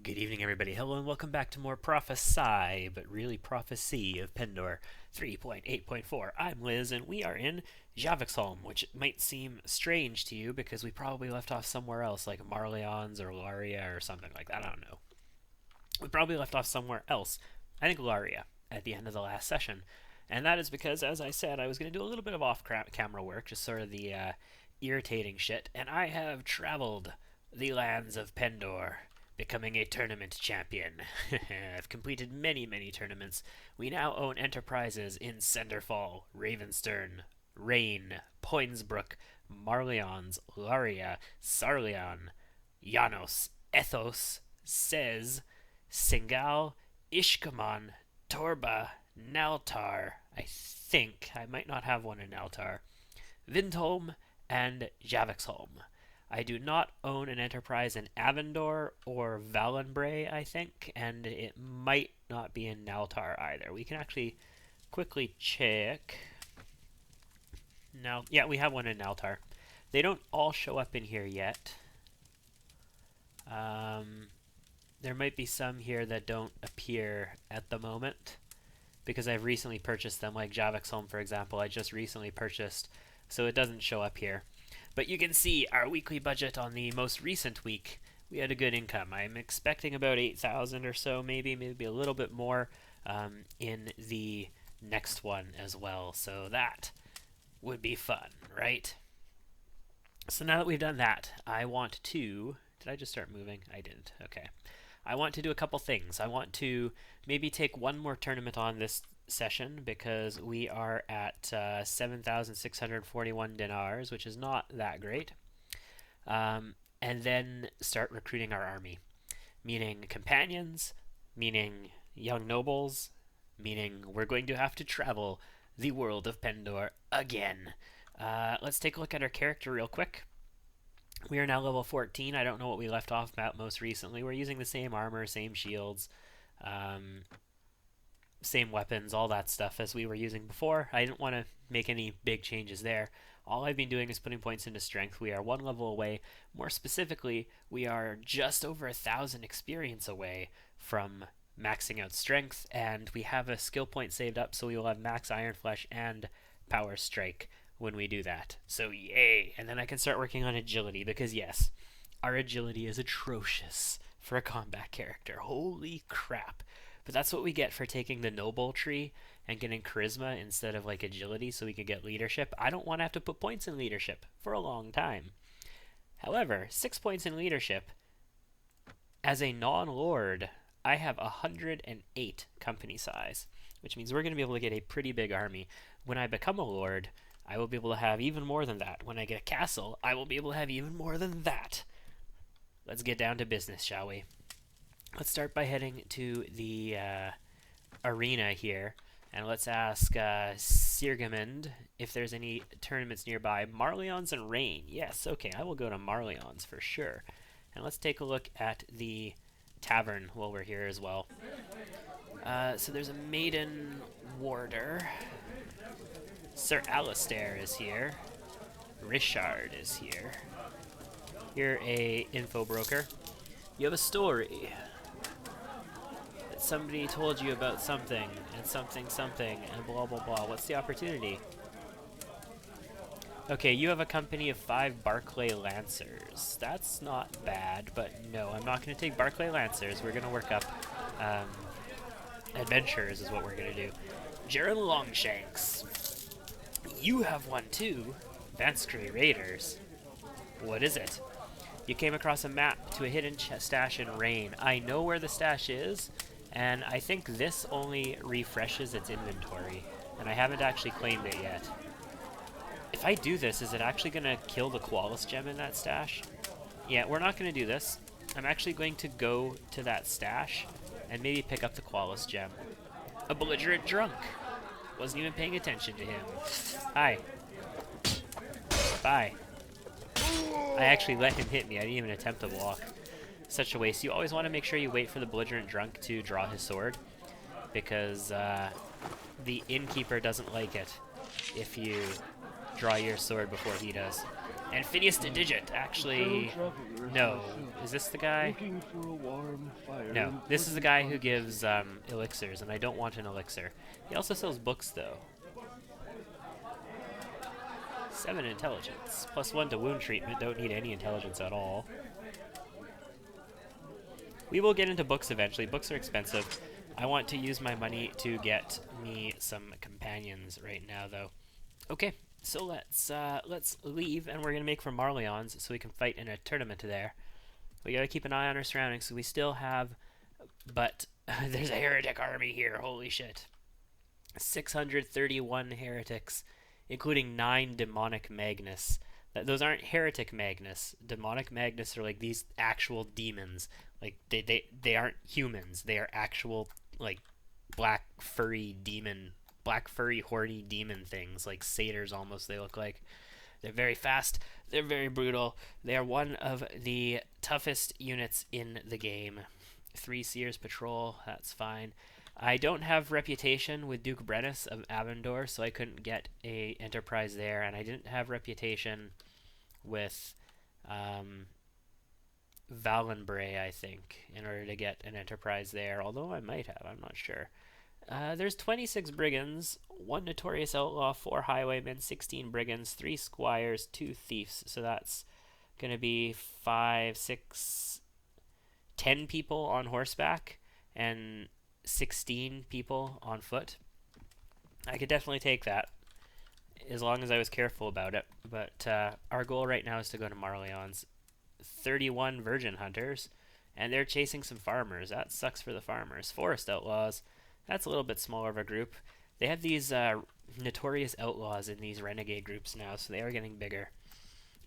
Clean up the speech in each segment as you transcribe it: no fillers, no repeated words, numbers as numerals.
Good evening, everybody. Hello, and welcome back to more Prophesy, but really Prophecy of Pendor 3.8.4. I'm Liz, and we are in Javixholm, which might seem strange to you because we probably left off somewhere else, like Marleons or Laria or something like that. I don't know. We probably left off somewhere else. I think Laria at the end of the last session. And that is because, as I said, I was going to do a little bit of off-camera work, just sort of the irritating shit, and I have traveled the lands of Pendor, becoming a tournament champion. I've completed many, many tournaments. We now own enterprises in Cinderfall, Ravenstern, Rain, Poinsbrook, Marleons, Laria, Sarleon, Janos, Ethos, Sez, Singal, Ishkaman, Torba, Naltar. I think I might not have one in Naltar. Vindholm, and Javixholm. I do not own an enterprise in Avendor or Valenbray, I think, and it might not be in Naltar either. We can actually quickly check. Now, yeah, we have one in Naltar. They don't all show up in here yet. There might be some here that don't appear at the moment because I've recently purchased them, like Javixholm, for example. I just recently purchased, so it doesn't show up here. But you can see our weekly budget on the most recent week. We had a good income. I'm expecting about 8,000 or so, maybe a little bit more in the next one as well. So that would be fun, right? So now that we've done that, I want to... Did I just start moving? I didn't. Okay. I want to do a couple things. I want to maybe take one more tournament on this session because we are at 7,641 dinars, which is not that great. And then start recruiting our army, meaning companions, meaning young nobles, meaning we're going to have to travel the world of Pendor again. Let's take a look at our character real quick. We are now level 14. I don't know what we left off at most recently. We're using the same armor, same shields, same weapons, all that stuff as we were using before. I didn't want to make any big changes there. All I've been doing is putting points into strength. We are one level away. More specifically, we are just over 1,000 experience away from maxing out strength, and we have a skill point saved up, so we will have max Iron Flesh and Power Strike when we do that. So yay! And then I can start working on agility because yes, our agility is atrocious for a combat character. Holy crap. But that's what we get for taking the noble tree and getting charisma instead of like agility so we can get leadership. I don't want to have to put points in leadership for a long time. However, 6 points in leadership, as a non-lord, I have 108 company size, which means we're going to be able to get a pretty big army. When I become a lord, I will be able to have even more than that. When I get a castle, I will be able to have even more than that. Let's get down to business, shall we? Let's start by heading to the arena here, and let's ask Sirgamond if there's any tournaments nearby. Marleons and Rain. Yes, okay, I will go to Marleons for sure. And let's take a look at the tavern while we're here as well. So there's a Maiden Warder. Sir Alistair is here. Richard is here. You're a info broker. You have a story. That somebody told you about something, and something, and blah, blah, blah. What's the opportunity? Okay, you have a company of 5 Barclay Lancers. That's not bad, but no, I'm not going to take Barclay Lancers. We're going to work up adventurers is what we're going to do. Jaron Longshanks. You have one too. Vanscry Raiders. What is it? You came across a map to a hidden stash in Rain. I know where the stash is, and I think this only refreshes its inventory, and I haven't actually claimed it yet. If I do this, is it actually going to kill the qualis gem in that stash? Yeah, we're not going to do this. I'm actually going to go to that stash and maybe pick up the qualis gem. A belligerent drunk. Wasn't even paying attention to him. Hi. Bye. I actually let him hit me. I didn't even attempt to walk. Such a waste. You always want to make sure you wait for the belligerent drunk to draw his sword, because the innkeeper doesn't like it if you draw your sword before he does. And Phineas the Digit, actually, no. Is this the guy? No, this is the guy who gives elixirs, and I don't want an elixir. He also sells books, though. 7 intelligence, +1 to wound treatment, don't need any intelligence at all. We will get into books eventually. Books are expensive. I want to use my money to get me some companions right now, though. Okay. So let's leave, and we're gonna make for Marleons so we can fight in a tournament there. We gotta keep an eye on our surroundings, so we still have, but there's a heretic army here. Holy shit! 631 heretics, including 9 demonic Magnus. Those aren't heretic Magnus. Demonic Magnus are like these actual demons. Like they aren't humans. They are actual like black furry horny demon things, like satyrs almost they look like. They're very fast, they're very brutal, they are one of the toughest units in the game. 3 Seers Patrol, that's fine. I don't have reputation with Duke Brennus of Avendor, so I couldn't get a enterprise there, and I didn't have reputation with Valenbray, I think, in order to get an enterprise there, although I might have, I'm not sure. There's 26 brigands, 1 notorious outlaw, 4 highwaymen, 16 brigands, 3 squires, 2 thieves. So that's going to be 5, 6, 10 people on horseback and 16 people on foot. I could definitely take that as long as I was careful about it. But our goal right now is to go to Marleons. 31 virgin hunters, and they're chasing some farmers. That sucks for the farmers. Forest outlaws. That's a little bit smaller of a group. They have these notorious outlaws in these renegade groups now, so they are getting bigger.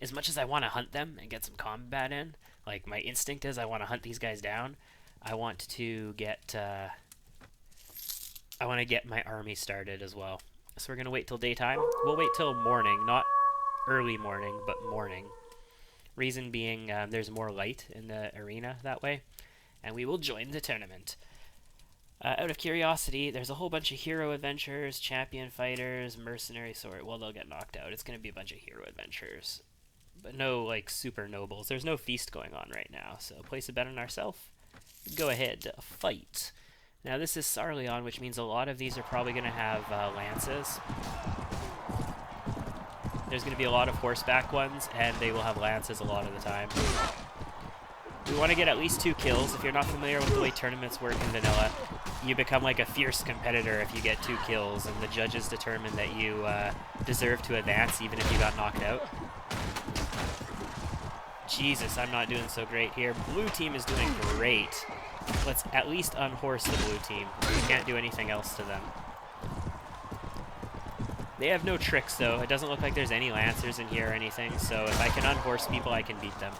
As much as I want to hunt them and get some combat in, like my instinct is I want to hunt these guys down, I want to get my army started as well. So we're going to wait till daytime. We'll wait till morning, not early morning, but morning. Reason being there's more light in the arena that way, and we will join the tournament. Out of curiosity, there's a whole bunch of hero adventures, champion fighters, mercenary sword. Well, they'll get knocked out. It's going to be a bunch of hero adventures. But no, like, super nobles. There's no feast going on right now, so place a bet on ourselves. Go ahead, fight. Now, this is Sarleon, which means a lot of these are probably going to have lances. There's going to be a lot of horseback ones, and they will have lances a lot of the time. We want to get at least 2 kills. If you're not familiar with the way tournaments work in vanilla, you become like a fierce competitor if you get 2 kills, and the judges determine that you deserve to advance even if you got knocked out. Jesus, I'm not doing so great here. Blue team is doing great. Let's at least unhorse the blue team. We can't do anything else to them. They have no tricks, though. It doesn't look like there's any lancers in here or anything, so if I can unhorse people, I can beat them.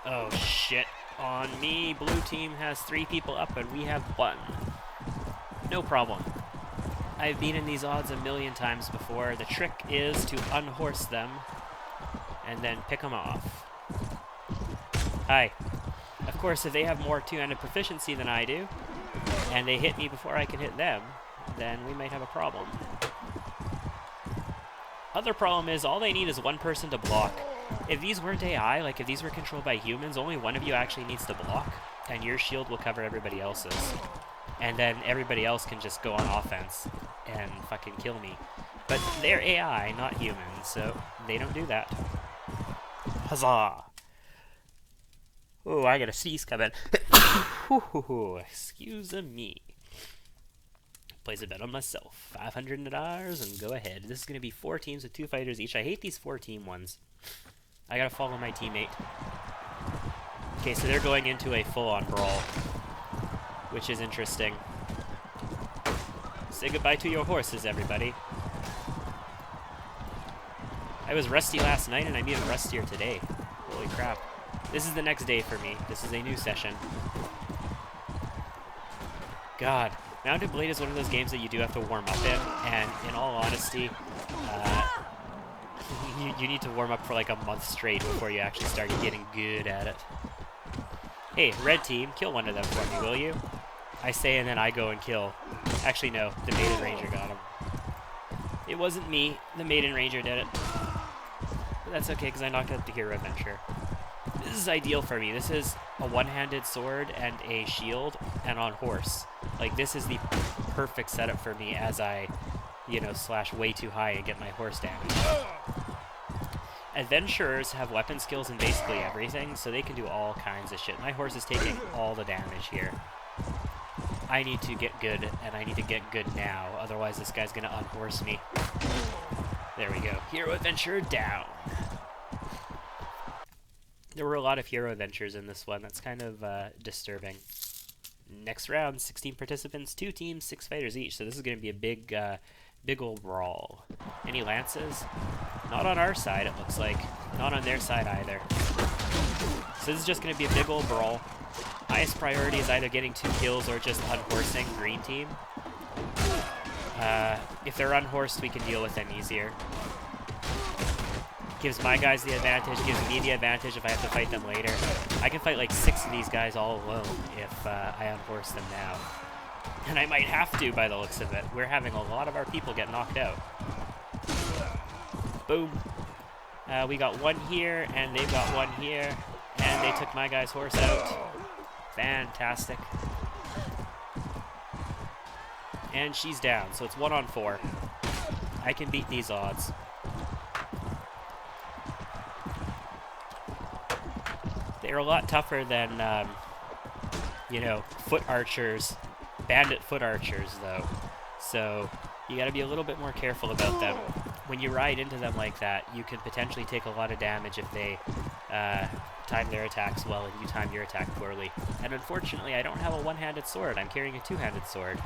Oh, shit. On me, blue team has 3 people up, and we have 1. No problem. I've beaten these odds a million times before. The trick is to unhorse them and then pick them off. Hi. Of course, if they have more two-handed proficiency than I do, and they hit me before I can hit them, then we might have a problem. Other problem is all they need is 1 person to block. If these weren't AI, like if these were controlled by humans, only one of you actually needs to block, and your shield will cover everybody else's. And then everybody else can just go on offense and fucking kill me. But they're AI, not humans, so they don't do that. Huzzah! Oh, I got a sneeze coming. Excuse me. Place a bet on myself. $500 and go ahead. This is going to be 4 teams with 2 fighters each. I hate these 4-team ones. I gotta follow my teammate. Okay, so they're going into a full-on brawl, which is interesting. Say goodbye to your horses, everybody. I was rusty last night, and I'm even rustier today. Holy crap. This is the next day for me. This is a new session. God. Mount Blade is one of those games that you do have to warm up in, and in all honesty, you need to warm up for like a month straight before you actually start getting good at it. Hey, red team, kill one of them for me, will you? I say and then I go and kill. Actually, no, the Maiden Ranger got him. It wasn't me, the Maiden Ranger did it. That's okay, because I knocked out the hero adventure. This is ideal for me. This is a one-handed sword and a shield, and on horse. Like, this is the perfect setup for me as I, you know, slash way too high and get my horse damage. Adventurers have weapon skills in basically everything, so they can do all kinds of shit. My horse is taking all the damage here. I need to get good, and I need to get good now, otherwise this guy's gonna unhorse me. There we go. Hero adventure down. There were a lot of hero adventures in this one. That's kind of disturbing. Next round, 16 participants, 2 teams, 6 fighters each. So this is going to be a big old brawl. Any lances? Not on our side, it looks like. Not on their side either. So this is just going to be a big old brawl. Highest priority is either getting 2 kills or just unhorsing green team. If they're unhorsed, we can deal with them easier. Gives my guys the advantage, gives me the advantage if I have to fight them later. I can fight like 6 of these guys all alone if I unhorse them now. And I might have to by the looks of it. We're having a lot of our people get knocked out. Boom. We got 1 here, and they've got 1 here. And they took my guy's horse out. Fantastic. And she's down, so it's 1 on 4. I can beat these odds. They're a lot tougher than, you know, foot archers, bandit foot archers, though. So you gotta be a little bit more careful about them. When you ride into them like that, you can potentially take a lot of damage if they time their attacks well and you time your attack poorly. And unfortunately, I don't have a one-handed sword. I'm carrying a two-handed sword,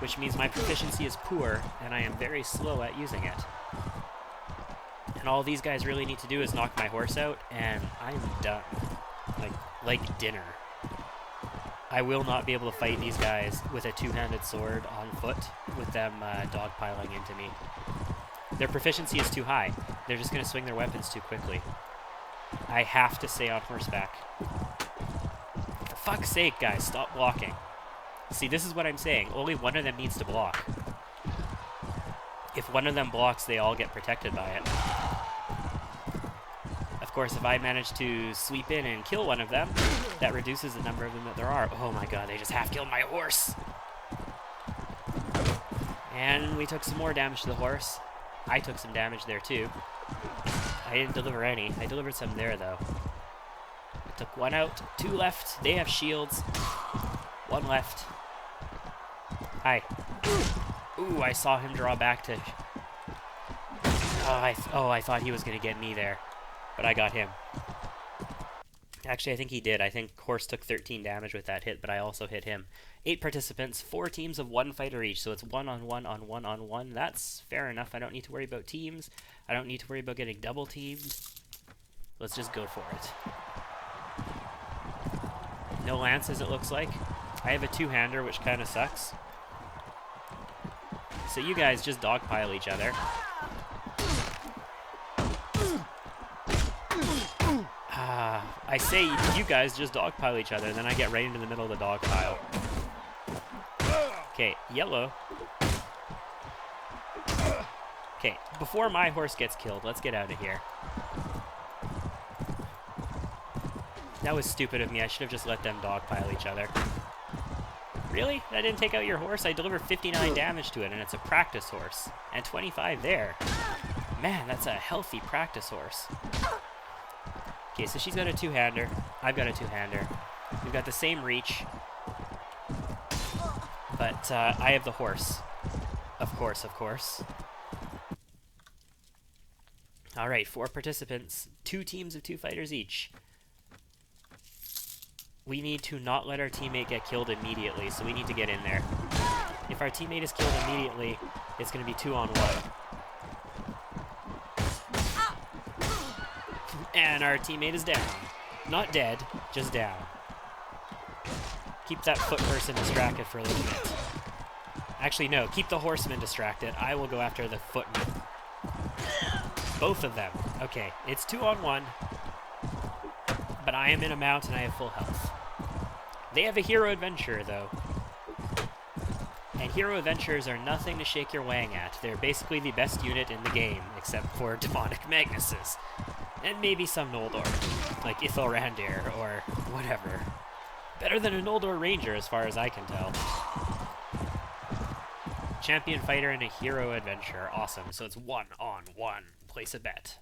which means my proficiency is poor, and I am very slow at using it. And all these guys really need to do is knock my horse out, and I'm done. Like dinner. I will not be able to fight these guys with a two-handed sword on foot with them dogpiling into me. Their proficiency is too high. They're just going to swing their weapons too quickly. I have to stay on horseback. For fuck's sake, guys, stop blocking. See, this is what I'm saying. Only one of them needs to block. If one of them blocks, they all get protected by it. Of course, if I manage to sweep in and kill one of them, that reduces the number of them that there are. Oh my god, they just half-killed my horse! And we took some more damage to the horse. I took some damage there too. I didn't deliver any. I delivered some there though. I took 1 out, 2 left. They have shields. 1 left. Hi. Ooh, I saw him draw back to... Oh, I thought he was going to get me there. But I got him. Actually, I think he did. I think horse took 13 damage with that hit, but I also hit him. 8 participants, 4 teams of 1 fighter each, so it's 1 on 1 on 1 on 1. That's fair enough. I don't need to worry about teams. I don't need to worry about getting double teamed. Let's just go for it. No lances, it looks like. I have a two-hander, which kind of sucks. So you guys just dogpile each other. I say you guys just dogpile each other, then I get right into the middle of the dog pile. Okay, yellow. Okay, before my horse gets killed, let's get out of here. That was stupid of me. I should have just let them dogpile each other. Really? That didn't take out your horse? I delivered 59 damage to it, and it's a practice horse. And 25 there. Man, that's a healthy practice horse. Okay, so she's got a two-hander. I've got a two-hander. We've got the same reach. But I have the horse. Of course, of course. Alright, 4 participants. 2 teams of 2 fighters each. We need to not let our teammate get killed immediately, so we need to get in there. If our teammate is killed immediately, it's going to be 2 on 1. And our teammate is down. Not dead, just down. Keep that foot person distracted for a little bit. Actually, no, keep the horseman distracted. I will go after the footman. Both of them. Okay, it's 2 on 1. But I am in a mount and I have full health. They have a hero adventure, though. And Hero adventurers are nothing to shake your wang at. They're basically the best unit in the game, except for demonic Magnuses. And maybe some Noldor, like Ithilrandir or whatever. Better than a Noldor Ranger as far as I can tell. Champion fighter and a hero adventurer. Awesome. So it's 1-on-1. Place a bet.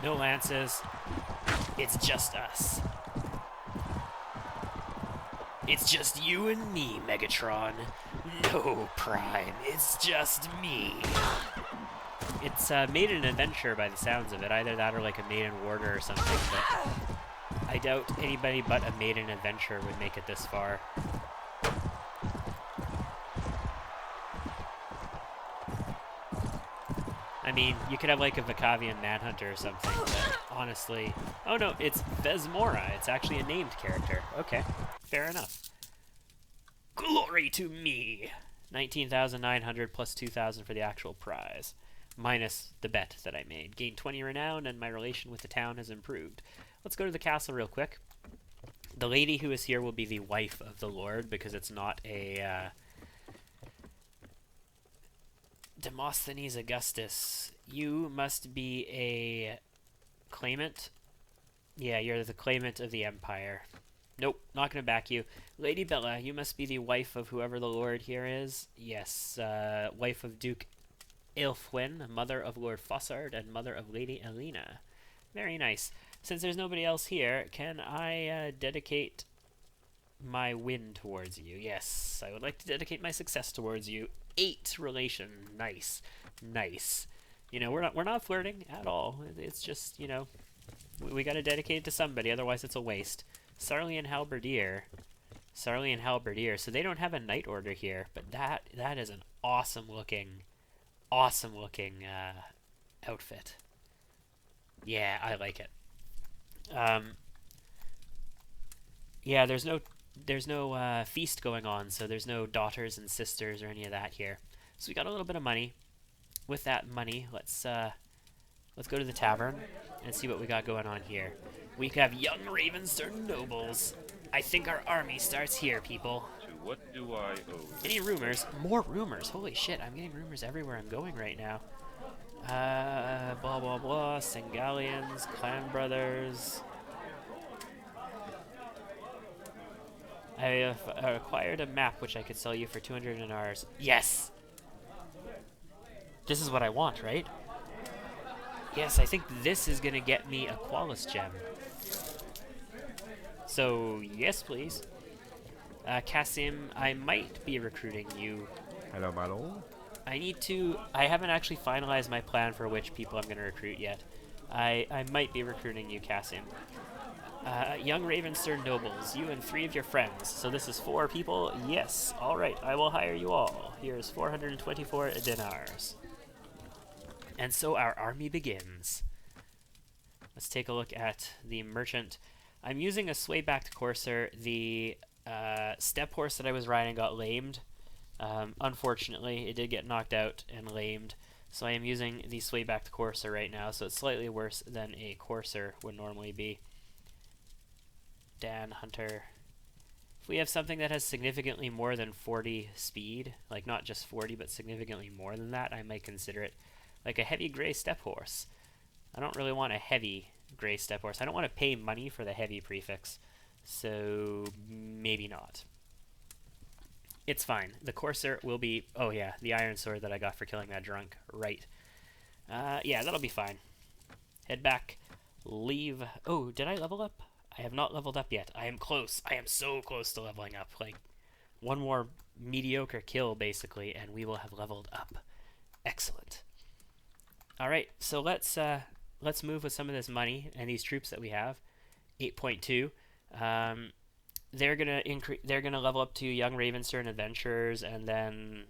No lances. It's just us. It's just you and me, Megatron. No Prime. It's just me. It's Maiden Adventure by the sounds of it. Either that or like a Maiden Warder or something, but I doubt anybody but a Maiden Adventure would make it this far. I mean, you could have like a Vakavian Manhunter or something, but honestly... Oh no, it's Vesmora. It's actually a named character. Okay, fair enough. Glory to me! 19,900 plus 2,000 for the actual prize. Minus the bet that I made. Gained 20 renown, and my relation with the town has improved. Let's go to the castle real quick. The lady who is here will be the wife of the lord, because it's not a... Demosthenes Augustus, you must be a claimant. Yeah, you're the claimant of the empire. Nope, not going to back you. Lady Bella, you must be the wife of whoever the lord here is. Yes, wife of Duke Aelfwin, mother of Lord Fossard, and mother of Lady Elena. Very nice. Since there's nobody else here, can I dedicate my win towards you? Yes, I would like to dedicate my success towards you. 8 relation. Nice. Nice. You know, we're not flirting at all. It's just, you know, we got to dedicate it to somebody, otherwise it's a waste. Sarlian Halberdier. Sarlian Halberdier. So they don't have a knight order here, but that is an awesome looking outfit. Yeah, I like it. Yeah, there's no feast going on, so there's no daughters and sisters or any of that here. So we got a little bit of money. With that money, let's go to the tavern and see what we got going on here. We have young Ravenstern nobles. I think our army starts here, people. To what do I owe? Any rumors? More rumors. Holy shit, I'm getting rumors everywhere I'm going right now. Blah blah blah. Singalians, clan brothers. I have acquired a map which I could sell you for 200 dinars. Yes! This is what I want, right? Yes, I think this is going to get me a qualis gem. So, yes, please. Kasim, I might be recruiting you. Hello, my lord. I haven't actually finalized my plan for which people I'm going to recruit yet. I might be recruiting you, Kasim. Young Ravenstern nobles, you and 3 of your friends. So this is 4 people? Yes. Alright, I will hire you all. Here's 424 dinars. And so our army begins. Let's take a look at the merchant. I'm using a sway-backed courser. The step horse that I was riding got lamed. Unfortunately, it did get knocked out and lamed. So I am using the sway-backed courser right now, so it's slightly worse than a courser would normally be. Dan Hunter. If we have something that has significantly more than 40 speed, like not just 40, but significantly more than that, I might consider it. Like a heavy gray step horse. I don't really want a heavy gray step horse. I don't want to pay money for the heavy prefix. So maybe not. It's fine. The courser will be... Oh yeah, the iron sword that I got for killing that drunk. Right. Yeah, that'll be fine. Head back. Leave. Oh, did I level up? I have not leveled up yet. I am close. I am so close to leveling up. Like, one more mediocre kill, basically, and we will have leveled up. Excellent. Alright, so let's move with some of this money and these troops that we have. 8.2. They're gonna level up to young Ravenstern adventurers, and then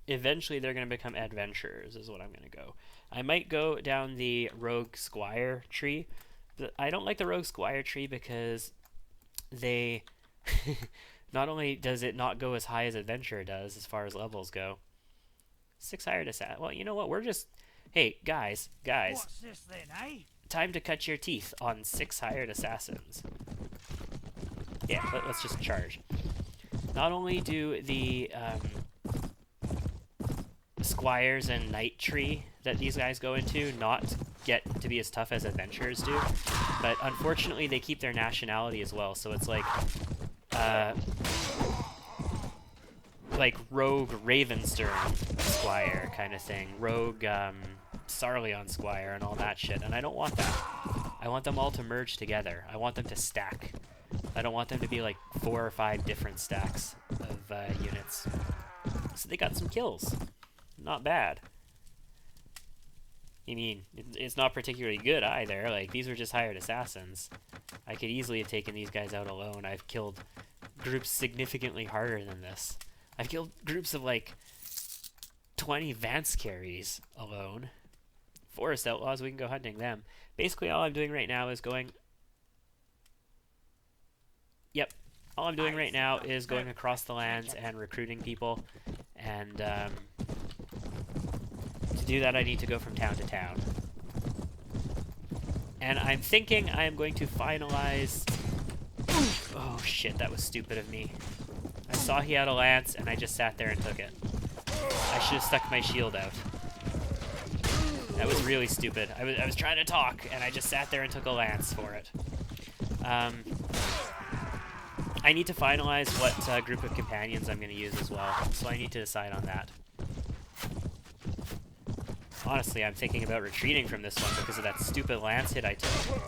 eventually they're gonna become adventurers, is what I'm gonna go. I might go down the rogue squire tree. I don't like the rogue squire tree because they not only does it not go as high as adventure does as far as levels go. 6 hired assassin. Well, you know what? We're just... Hey, guys. What's this then, eh? Time to cut your teeth on 6 hired assassins. Yeah, let's just charge. Not only do the squires and knight tree that these guys go into not get to be as tough as adventurers do, but unfortunately they keep their nationality as well, so it's like rogue Ravenstern squire kind of thing, rogue Sarleon squire and all that shit, and I don't want that. I want them all to merge together. I want them to stack. I don't want them to be like 4 or 5 different stacks of units. So they got some kills. Not bad. I mean, it's not particularly good either. Like, these were just hired assassins. I could easily have taken these guys out alone. I've killed groups significantly harder than this. I've killed groups of like 20 Vance carries alone. Forest outlaws, we can go hunting them. Basically, all I'm doing right now is going... Yep. All I'm doing right now is going across the lands and recruiting people. And to do that, I need to go from town to town. And I'm thinking I'm going to finalize... Oh shit, that was stupid of me. I saw he had a lance, and I just sat there and took it. I should have stuck my shield out. That was really stupid. I was trying to talk, and I just sat there and took a lance for it. I need to finalize what group of companions I'm going to use as well, so I need to decide on that. Honestly, I'm thinking about retreating from this one because of that stupid lance hit I took.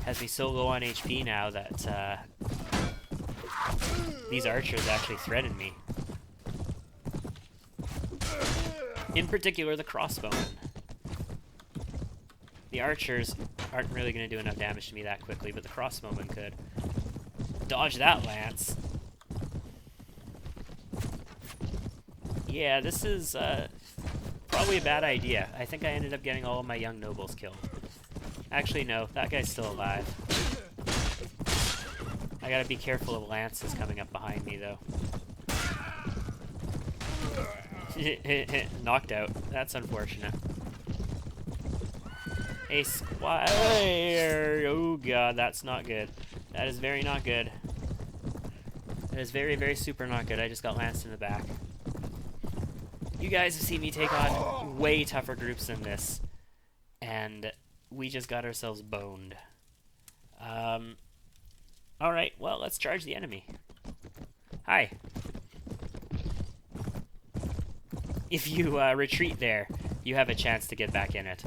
Has me so low on HP now that these archers actually threaten me. In particular, the crossbowmen. The archers aren't really going to do enough damage to me that quickly, but the crossbowmen could. Dodge that lance. Yeah, this is probably a bad idea. I think I ended up getting all of my young nobles killed. Actually, no. That guy's still alive. I gotta be careful of lances coming up behind me, though. Knocked out. That's unfortunate. A squire! Oh god, that's not good. That is very not good. That is very, very super not good. I just got lanced in the back. You guys have seen me take on way tougher groups than this. And we just got ourselves boned. Alright, well, let's charge the enemy. Hi. If you retreat there, you have a chance to get back in it.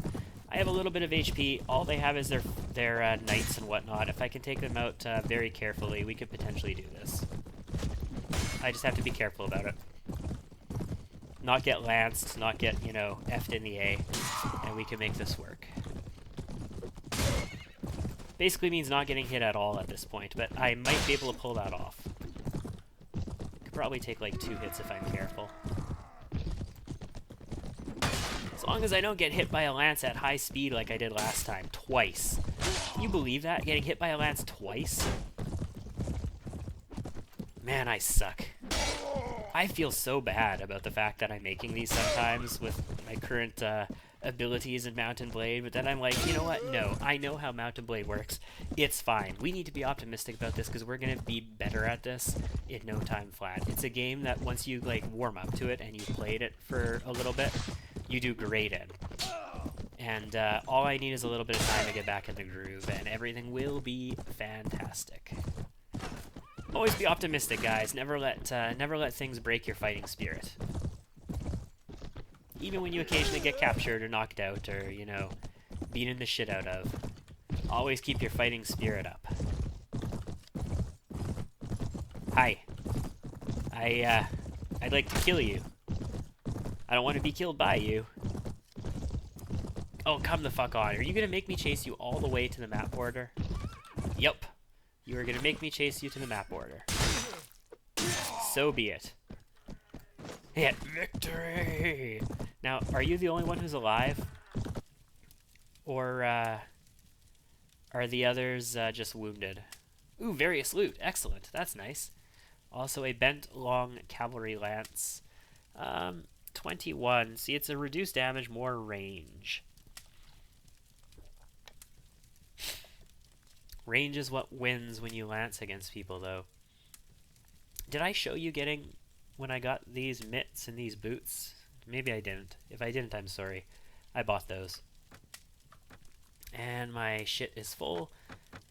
I have a little bit of HP. All they have is their knights and whatnot. If I can take them out very carefully, we could potentially do this. I just have to be careful about it. Not get lanced, not get, you know, F'd in the A, and we can make this work. Basically means not getting hit at all at this point, but I might be able to pull that off. Could probably take like 2 hits if I'm careful. As long as I don't get hit by a lance at high speed like I did last time, twice. Can you believe that? Getting hit by a lance twice? Man, I suck. I feel so bad about the fact that I'm making these sometimes with my current abilities in Mount Blade, but then I'm like, you know what? No, I know how Mount Blade works. It's fine. We need to be optimistic about this because we're going to be better at this in no time flat. It's a game that once you like warm up to it and you played it for a little bit, you do great in. And all I need is a little bit of time to get back in the groove, and everything will be fantastic. Always be optimistic, guys. Never let things break your fighting spirit. Even when you occasionally get captured or knocked out or, you know, beaten the shit out of. Always keep your fighting spirit up. Hi. I'd like to kill you. I don't want to be killed by you. Oh, come the fuck on. Are you gonna make me chase you all the way to the map border? Yup. You are gonna make me chase you to the map border. So be it. Hit victory! Now, are you the only one who's alive? Or, are the others, just wounded? Ooh, various loot. Excellent. That's nice. Also, a bent long cavalry lance. 21. See, it's a reduced damage, more range. Range is what wins when you lance against people, though. Did I show you getting when I got these mitts and these boots? Maybe I didn't. If I didn't, I'm sorry. I bought those. And my shit is full.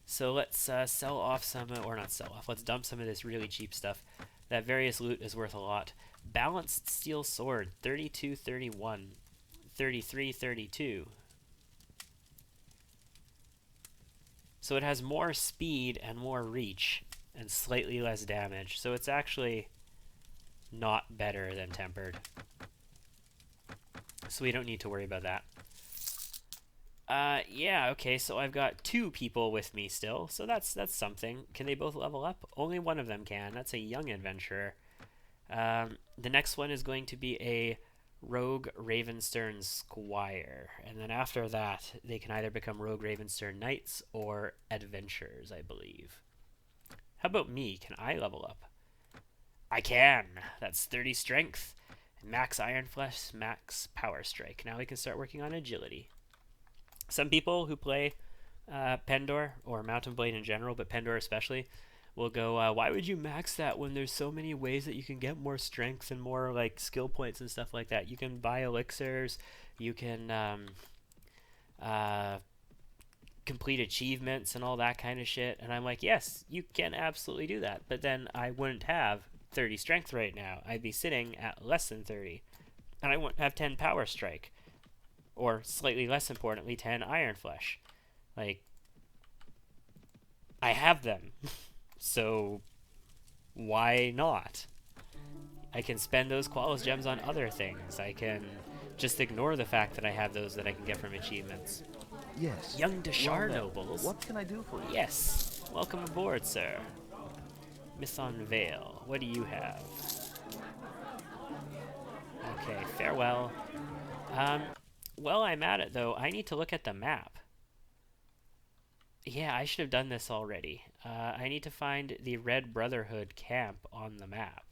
So let's sell off some, or not sell off, let's dump some of this really cheap stuff. That various loot is worth a lot. Balanced steel sword, 32-31, 33-32. So it has more speed and more reach, and slightly less damage. So it's actually not better than tempered. So we don't need to worry about that. Yeah, okay, so I've got 2 people with me still, so that's something. Can they both level up? Only one of them can. That's a young adventurer. The next one is going to be a Rogue Ravenstern Squire, and then after that, they can either become Rogue Ravenstern Knights or Adventurers, I believe. How about me? Can I level up? I can! That's 30 strength, max Iron Flesh, max Power Strike. Now we can start working on agility. Some people who play Pendor, or Mountain Blade in general, but Pendor especially, will go, why would you max that when there's so many ways that you can get more strength and more like skill points and stuff like that? You can buy elixirs, you can complete achievements and all that kind of shit. And I'm like, yes, you can absolutely do that. But then I wouldn't have 30 strength right now. I'd be sitting at less than 30. And I wouldn't have 10 Power Strike. Or, slightly less importantly, 10 Iron Flesh. Like, I have them. So, why not? I can spend those qualis gems on other things. I can just ignore the fact that I have those that I can get from achievements. Yes. Young Deshar nobles. What can I do for you? Yes. Welcome aboard, sir. Mithon Vale. What do you have? Okay, farewell. While I'm at it, though, I need to look at the map. Yeah, I should have done this already. I need to find the Red Brotherhood camp on the map.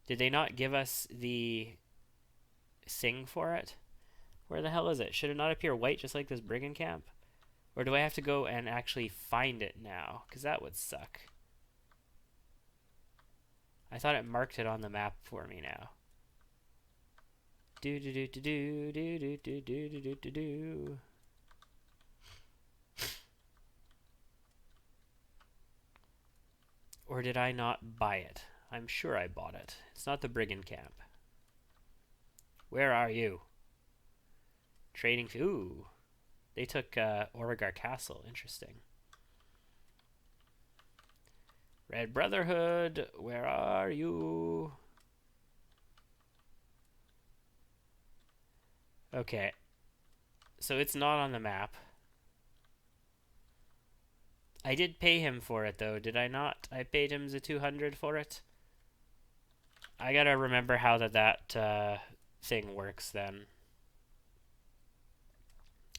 Did they not give us the thing for it? Where the hell is it? Should it not appear white just like this brigand camp? Or do I have to go and actually find it now? Because that would suck. I thought it marked it on the map for me now. Do do do do do do do do do do do do. Or did I not buy it? I'm sure I bought it. It's not the brigand camp. Where are you? Trading. Ooh, they took Origar Castle. Interesting. Red Brotherhood, where are you? Okay, so it's not on the map. I did pay him for it, though, did I not? I paid him the 200 for it. I gotta remember how that thing works, then.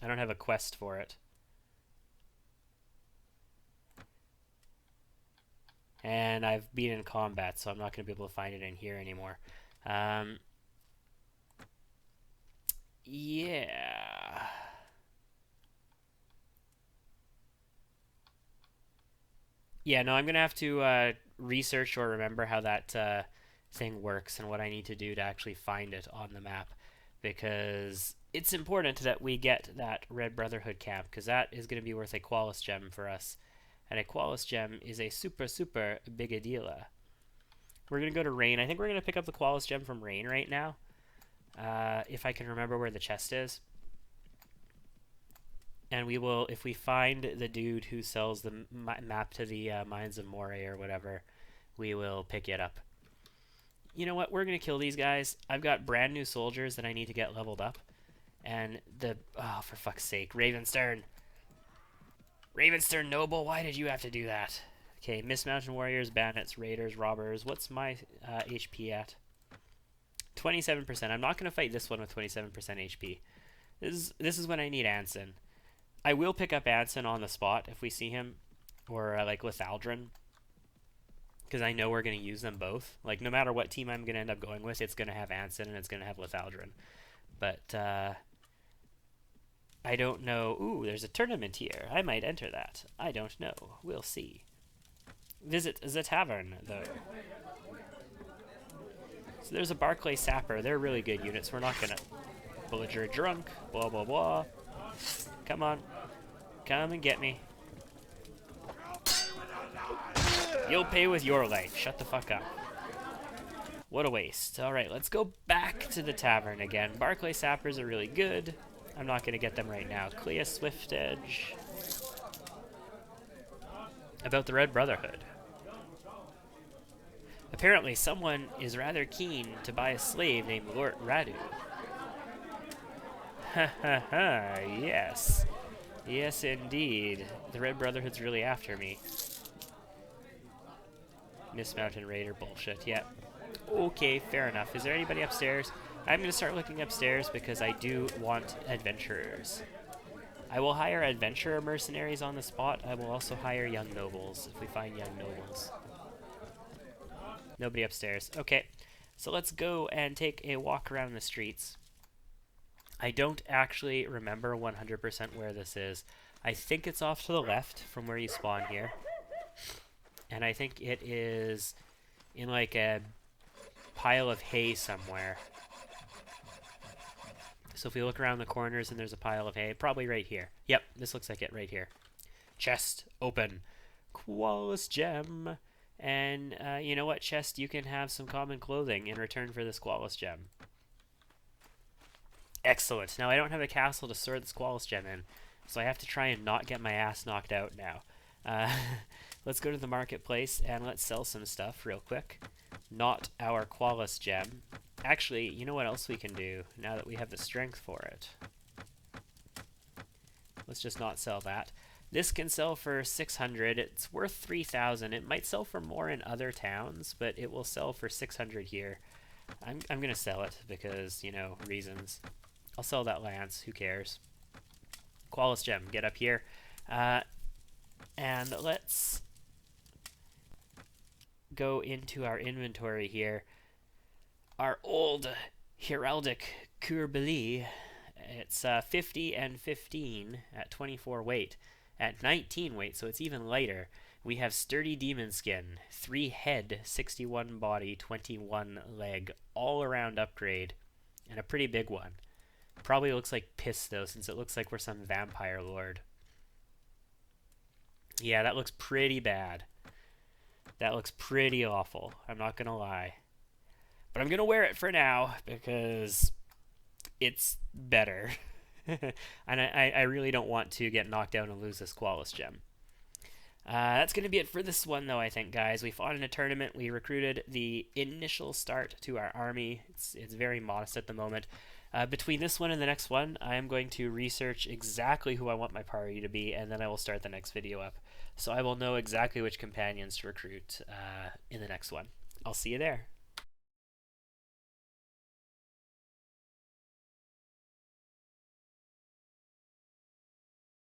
I don't have a quest for it. And I've been in combat, so I'm not going to be able to find it in here anymore. Yeah. Yeah, no, I'm going to have to research or remember how that thing works and what I need to do to actually find it on the map. Because it's important that we get that Red Brotherhood camp, because that is going to be worth a qualis gem for us. And a qualis gem is a super, super big a deal. We're going to go to Rain. I think we're going to pick up the qualis gem from Rain right now. If I can remember where the chest is. And we will, if we find the dude who sells the map to the Mines of Moray or whatever, we will pick it up. You know what? We're going to kill these guys. I've got brand new soldiers that I need to get leveled up. And oh, for fuck's sake, Ravenstern. Ravenstern Noble, why did you have to do that? Okay, Mist Mountain Warriors, Bandits, Raiders, Robbers. What's my HP at? 27%. I'm not going to fight this one with 27% HP. This is when I need Anson. I will pick up Anson on the spot if we see him. Or like Lithaldrin. Because I know we're going to use them both. Like, no matter what team I'm going to end up going with, it's going to have Anson and it's going to have Lithaldrin. But, I don't know. Ooh, there's a tournament here. I might enter that. I don't know. We'll see. visit the tavern, though. So there's a Barclay Sapper. They're really good units. We're not gonna... Villager drunk. Blah, blah, blah. Come on. Come and get me. You'll pay with your life. Shut the fuck up. What a waste. Alright, let's go back to the tavern again. Barclay Sappers are really good. I'm not going to get them right now. Clea Swift Edge. About the Red Brotherhood. Apparently, someone is rather keen to buy a slave named Lord Radu. Ha ha ha, yes. Yes, indeed. The Red Brotherhood's really after me. Miss Mountain Raider bullshit, yep. Okay, fair enough. Is there anybody upstairs? I'm going to start looking upstairs because I do want adventurers. I will hire adventurer mercenaries on the spot. I will also hire young nobles if we find young nobles. Nobody upstairs. Okay, so let's go and take a walk around the streets. I don't actually remember 100% where this is. I think it's off to the left from where you spawn here. And I think it is in like a pile of hay somewhere. So if we look around the corners and there's a pile of hay, probably right here. Yep, this looks like it right here. Chest open. Qualis gem. And you know what, chest? You can have some common clothing in return for this Qualis gem. Excellent. Now I don't have a castle to store this Qualis gem in, so I have to try and not get my ass knocked out now. Let's go to the marketplace and let's sell some stuff real quick. Not our Qualis gem. Actually, you know what else we can do now that we have the strength for it? Let's just not sell that. This can sell for 600. It's worth 3,000. It might sell for more in other towns, but it will sell for 600 here. I'm going to sell it because, you know, reasons. I'll sell that lance. Who cares? Qualis gem. Get up here. And let's go into our inventory here. Our old heraldic Curbili. It's 50 and 15 at 24 weight. At 19 weight, so it's even lighter, we have sturdy demon skin, 3 head, 61 body, 21 leg, all around upgrade, and a pretty big one. Probably looks like piss though, since it looks like we're some vampire lord. Yeah, that looks pretty bad. That looks pretty awful, I'm not gonna lie. But I'm gonna wear it for now, because it's better. And I really don't want to get knocked down and lose this Qualis gem. That's going to be it for this one, though, I think, guys. We fought in a tournament. We recruited the initial start to our army. It's very modest at the moment. Between this one and the next one, I am going to research exactly who I want my party to be, and then I will start the next video up. So I will know exactly which companions to recruit in the next one. I'll see you there.